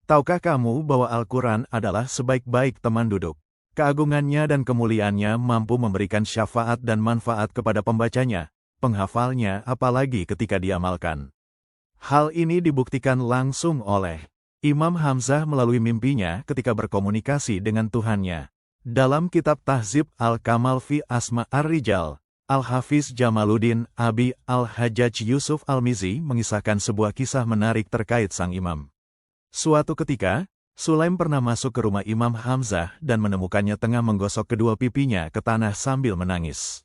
Tahukah kamu bahwa Al-Quran adalah sebaik-baik teman duduk? Keagungannya dan kemuliaannya mampu memberikan syafaat dan manfaat kepada pembacanya, penghafalnya, apalagi ketika diamalkan. Hal ini dibuktikan langsung oleh Imam Hamzah melalui mimpinya ketika berkomunikasi dengan Tuhannya. Dalam kitab Tahzib Al-Kamal fi Asma Ar-Rijal, Al-Hafiz Jamaluddin Abi Al-Hajjaj Yusuf Al-Mizi mengisahkan sebuah kisah menarik terkait sang imam. Suatu ketika, Sulaim pernah masuk ke rumah Imam Hamzah dan menemukannya tengah menggosok kedua pipinya ke tanah sambil menangis.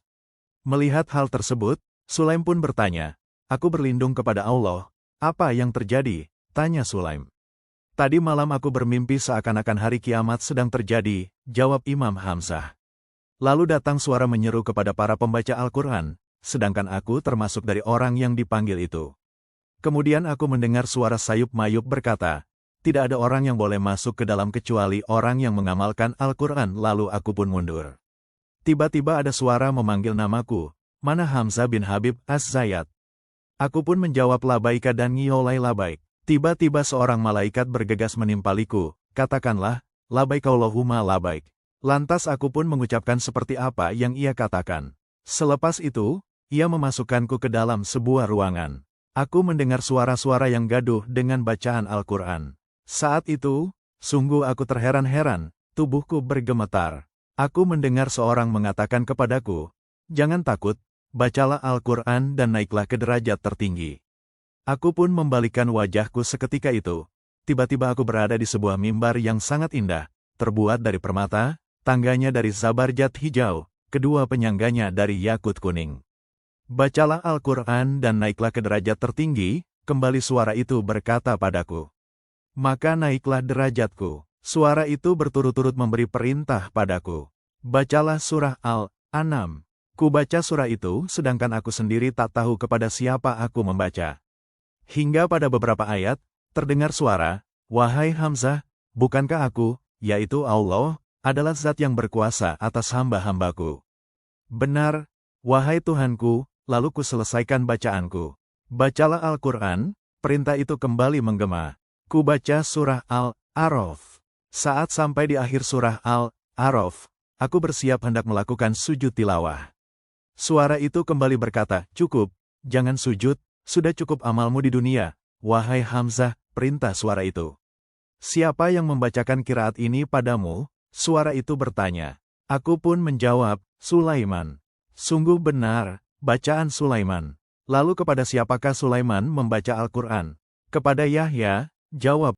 Melihat hal tersebut, Sulaim pun bertanya, "Aku berlindung kepada Allah, apa yang terjadi?" tanya Sulaim. "Tadi malam aku bermimpi seakan-akan hari kiamat sedang terjadi," jawab Imam Hamzah. Lalu datang suara menyeru kepada para pembaca Al-Quran, sedangkan aku termasuk dari orang yang dipanggil itu. Kemudian aku mendengar suara sayup-mayup berkata, "Tidak ada orang yang boleh masuk ke dalam kecuali orang yang mengamalkan Al-Quran." Lalu aku pun mundur. Tiba-tiba ada suara memanggil namaku, "Mana Hamzah bin Habib Az-Zayyat?" Aku pun menjawab labaika dan ngiyolai labaik. Tiba-tiba seorang malaikat bergegas menimpaliku, "Katakanlah, labaik Allahumma labaik." Lantas aku pun mengucapkan seperti apa yang ia katakan. Selepas itu, ia memasukkanku ke dalam sebuah ruangan. Aku mendengar suara-suara yang gaduh dengan bacaan Al-Quran. Saat itu, sungguh aku terheran-heran, tubuhku bergemetar. Aku mendengar seorang mengatakan kepadaku, "Jangan takut, bacalah Al-Quran dan naiklah ke derajat tertinggi." Aku pun membalikkan wajahku seketika itu. Tiba-tiba aku berada di sebuah mimbar yang sangat indah, terbuat dari permata, tangganya dari zabarjat hijau, kedua penyangganya dari yakut kuning. "Bacalah Al-Quran dan naiklah ke derajat tertinggi," kembali suara itu berkata padaku. Maka naiklah derajatku. Suara itu berturut-turut memberi perintah padaku. "Bacalah surah Al-An'am." Kubaca surah itu sedangkan aku sendiri tak tahu kepada siapa aku membaca. Hingga pada beberapa ayat, terdengar suara, "Wahai Hamzah, bukankah aku, yaitu Allah, adalah zat yang berkuasa atas hamba-hambaku?" "Benar, wahai Tuhanku," lalu ku selesaikan bacaanku. "Bacalah Al-Quran," perintah itu kembali menggema. Ku baca surah Al-A'raf. Saat sampai di akhir surah Al-A'raf, aku bersiap hendak melakukan sujud tilawah. Suara itu kembali berkata, "Cukup, jangan sujud, sudah cukup amalmu di dunia, wahai Hamzah," perintah suara itu. "Siapa yang membacakan qiraat ini padamu?" Suara itu bertanya. Aku pun menjawab, "Sulaiman." "Sungguh benar, bacaan Sulaiman." "Lalu kepada siapakah Sulaiman membaca Al-Quran?" "Kepada Yahya," jawab